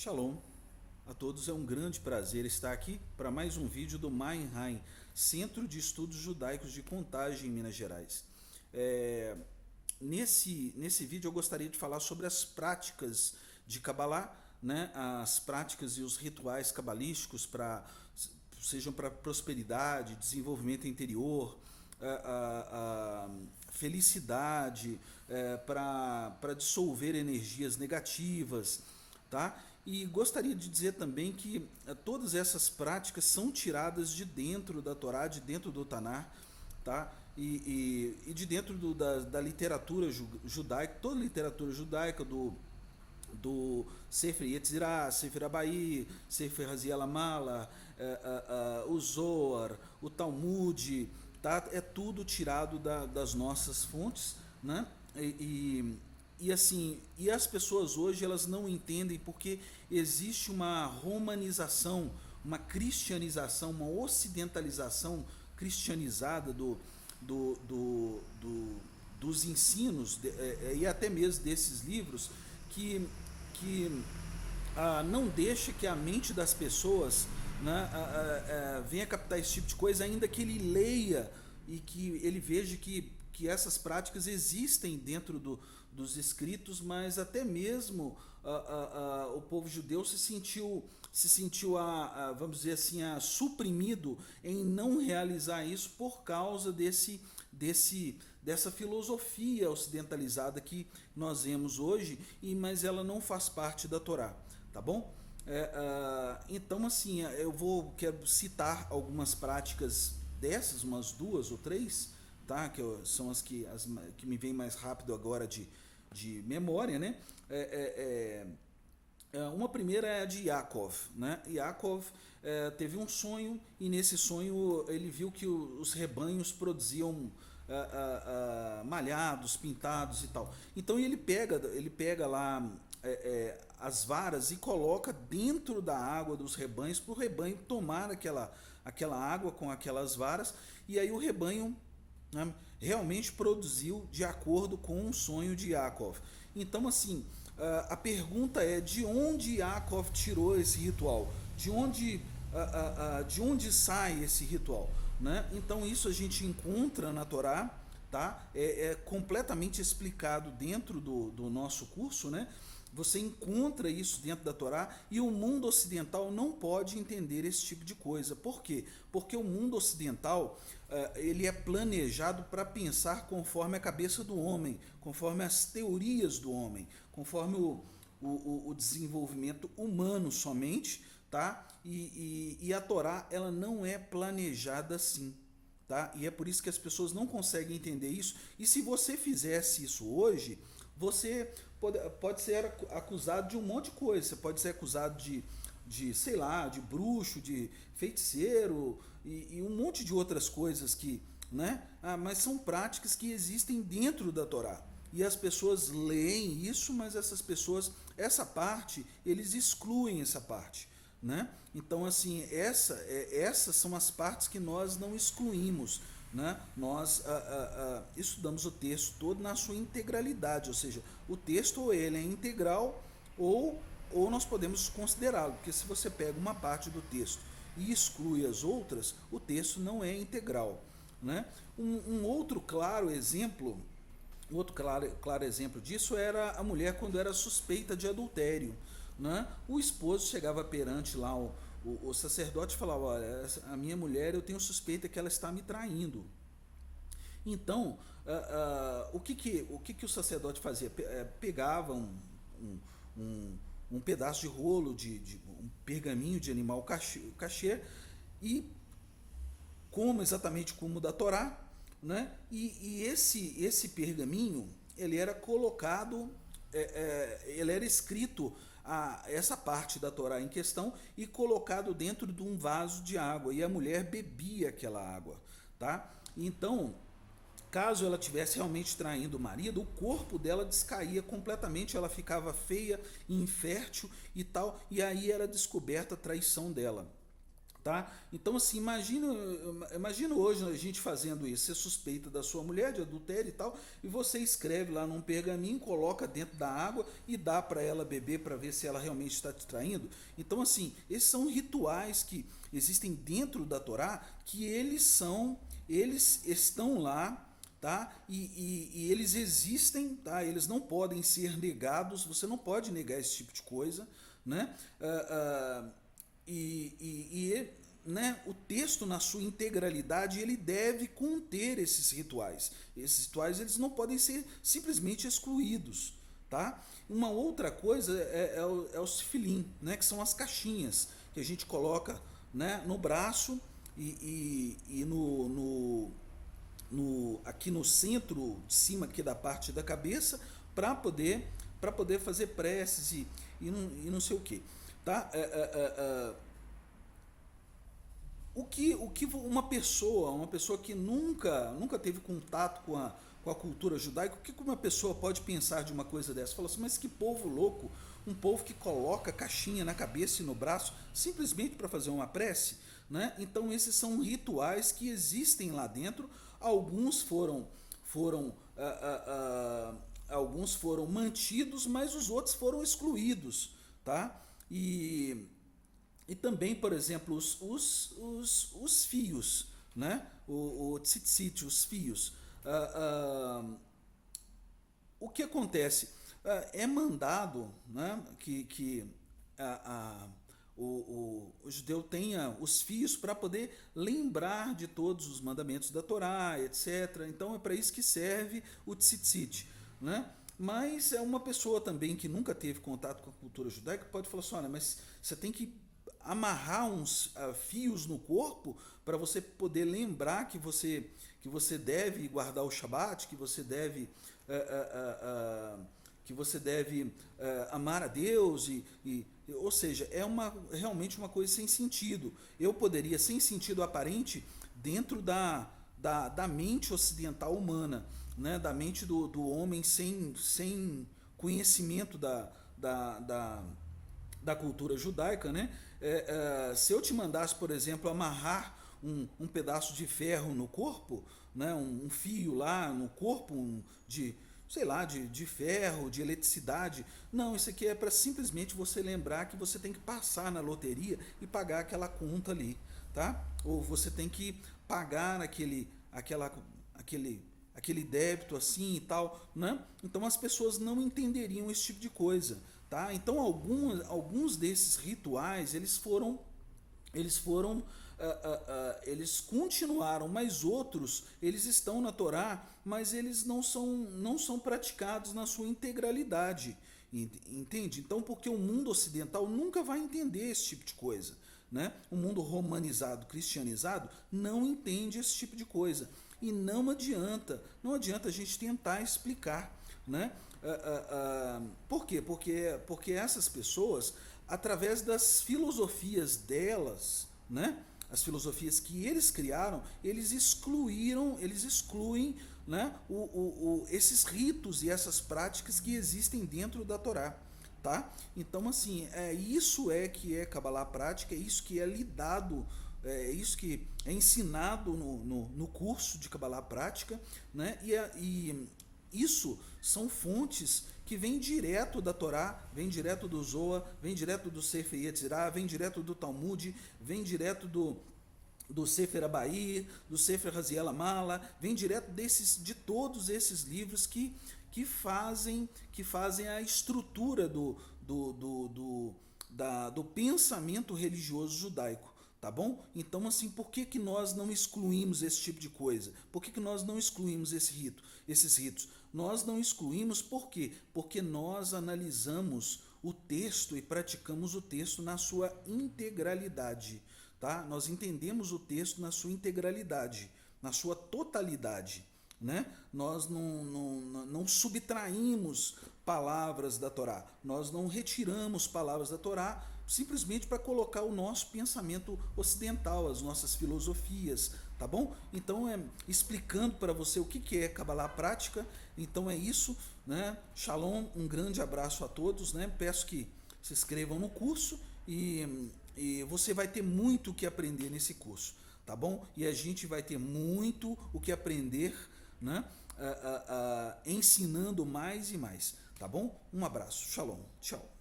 Shalom a todos, é um grande prazer estar aqui para mais um vídeo do Meinheim, Centro de Estudos Judaicos de Contagem em Minas Gerais. Nesse vídeo eu gostaria de falar sobre as práticas de Kabbalah, né? As práticas e os rituais cabalísticos sejam para prosperidade, desenvolvimento interior, felicidade, para dissolver energias negativas, tá? E gostaria de dizer também que todas essas práticas são tiradas de dentro da Torá, de dentro do Tanar, tá? E de dentro da literatura judaica, toda a literatura judaica, do Sefer Yetzirah, Sefer Abai, Sefer Haziel Amala, o Zohar, o Talmud, tá? É tudo tirado das nossas fontes, né? E as pessoas hoje elas não entendem porque existe uma romanização, uma cristianização, uma ocidentalização cristianizada dos ensinos e até mesmo desses livros que não deixa que a mente das pessoas, né, venha captar esse tipo de coisa, ainda que ele leia e que ele veja que essas práticas existem dentro dos escritos, mas até mesmo o povo judeu se sentiu vamos dizer assim, suprimido em não realizar isso por causa dessa filosofia ocidentalizada que nós vemos hoje, mas ela não faz parte da Torá, tá bom? Então, assim, quero citar algumas práticas dessas, umas duas ou três, tá? São as que me vêm mais rápido agora de memória, né? Uma primeira é a de Yaakov, né? Yaakov teve um sonho e nesse sonho ele viu que os rebanhos produziam malhados, pintados e tal. Então ele pega lá as varas e coloca dentro da água dos rebanhos para o rebanho tomar aquela água com aquelas varas, e aí o rebanho, né, realmente produziu de acordo com o sonho de Yaakov. Então, assim, a pergunta é: de onde Yaakov tirou esse ritual? De onde sai esse ritual? Né? Então, isso a gente encontra na Torá, tá? É completamente explicado dentro do nosso curso, né? Você encontra isso dentro da Torá, e o mundo ocidental não pode entender esse tipo de coisa. Por quê? Porque o mundo ocidental ele é planejado para pensar conforme a cabeça do homem, conforme as teorias do homem, conforme o desenvolvimento humano somente, tá? E a Torá ela não é planejada assim. Tá? E é por isso que as pessoas não conseguem entender isso. E se você fizesse isso hoje, você pode ser acusado de um monte de coisa. Você pode ser acusado sei lá, de bruxo, de feiticeiro e um monte de outras coisas que, né? Mas são práticas que existem dentro da Torá. E as pessoas leem isso, mas essa parte, eles excluem essa parte. Né? Então, assim, essas são as partes que nós não excluímos. Né? Nós estudamos o texto todo na sua integralidade, ou seja, o texto ou ele é integral ou nós podemos considerá-lo, porque se você pega uma parte do texto e exclui as outras, o texto não é integral. Né? Um outro claro exemplo disso era a mulher quando era suspeita de adultério. Né? O esposo chegava perante lá o sacerdote e falava: olha, a minha mulher, eu tenho suspeita que ela está me traindo. Então, o que o sacerdote fazia? Pegava um pedaço de rolo, de um pergaminho de animal cachê, e exatamente como o da Torá, né? E esse pergaminho, ele era colocado, ele era escrito essa parte da Torá em questão e colocado dentro de um vaso de água, e a mulher bebia aquela água, tá? Então, caso ela tivesse realmente traindo o marido, o corpo dela descaía completamente, ela ficava feia, infértil e tal, e aí era descoberta a traição dela. tá? Então assim, imagina hoje a gente fazendo isso, você suspeita da sua mulher de adultério e tal, e você escreve lá num pergaminho, coloca dentro da água e dá para ela beber para ver se ela realmente está te traindo. Então assim, esses são rituais que existem dentro da Torá, que eles estão lá, tá? E eles existem, tá? Eles não podem ser negados, você não pode negar esse tipo de coisa, né? Né, o texto na sua integralidade ele deve conter esses rituais. Esses rituais eles não podem ser simplesmente excluídos, tá? Uma outra coisa é o tefilim, né, que são as caixinhas que a gente coloca, né, no braço e aqui no centro de cima aqui da parte da cabeça para poder fazer preces e não sei o que, tá? O que uma pessoa que nunca teve contato com a cultura judaica, o que uma pessoa pode pensar de uma coisa dessa? Fala assim, mas que povo louco, um povo que coloca caixinha na cabeça e no braço simplesmente para fazer uma prece, né? Então esses são rituais que existem lá dentro. Alguns alguns foram mantidos, mas os outros foram excluídos, tá? E também, por exemplo, os fios, né? O tzitzit, os fios. O que acontece? É mandado, né, que o judeu tenha os fios para poder lembrar de todos os mandamentos da Torá, etc. Então é para isso que serve o tzitzit, né? Mas é uma pessoa também que nunca teve contato com a cultura judaica pode falar assim, olha, mas você tem que amarrar uns fios no corpo para você poder lembrar que você deve guardar o Shabat, que você deve amar a Deus ou seja, realmente uma coisa sem sentido. Eu poderia, sem sentido aparente, dentro da mente ocidental humana, né, da mente do homem sem conhecimento da cultura judaica, né? Se eu te mandasse, por exemplo, amarrar um pedaço de ferro no corpo, né, um fio lá no corpo, sei lá, de ferro, de eletricidade. Não, isso aqui é para simplesmente você lembrar que você tem que passar na loteria e pagar aquela conta ali, tá? Ou você tem que pagar aquele débito assim e tal, né? Então as pessoas não entenderiam esse tipo de coisa, tá? Então alguns desses rituais eles continuaram, mas outros eles estão na Torá, mas eles não são praticados na sua integralidade, entende? Então porque o mundo ocidental nunca vai entender esse tipo de coisa, né? O mundo romanizado, cristianizado não entende esse tipo de coisa e não adianta a gente tentar explicar, né? Por quê? Porque essas pessoas, através das filosofias delas, né? As filosofias que eles criaram, eles excluem, né, esses ritos e essas práticas que existem dentro da Torá, tá? Então, assim, isso que é Kabbalah prática, é isso que é lidado, é isso que é ensinado no curso de Kabbalah prática, né? E isso são fontes que vêm direto da Torá, vêm direto do Zohar, vêm direto do Sefer Yetzirah, vêm direto do Talmud, vêm direto do Sefer Abair, do Sefer Raziel Amala, vem direto de todos esses livros que fazem a estrutura do pensamento religioso judaico. Tá bom? Então, assim, por que nós não excluímos esse tipo de coisa? Por que nós não excluímos esses ritos? Nós não excluímos por quê? Porque nós analisamos o texto e praticamos o texto na sua integralidade. Tá? Nós entendemos o texto na sua integralidade, na sua totalidade. Né? Nós não subtraímos palavras da Torá, nós não retiramos palavras da Torá simplesmente para colocar o nosso pensamento ocidental, as nossas filosofias, tá bom? Então, explicando para você o que é Kabbalah prática, então é isso, né? Shalom, um grande abraço a todos, né? Peço que se inscrevam no curso e E você vai ter muito o que aprender nesse curso, tá bom? E a gente vai ter muito o que aprender, né? Ensinando mais e mais, tá bom? Um abraço, shalom, tchau.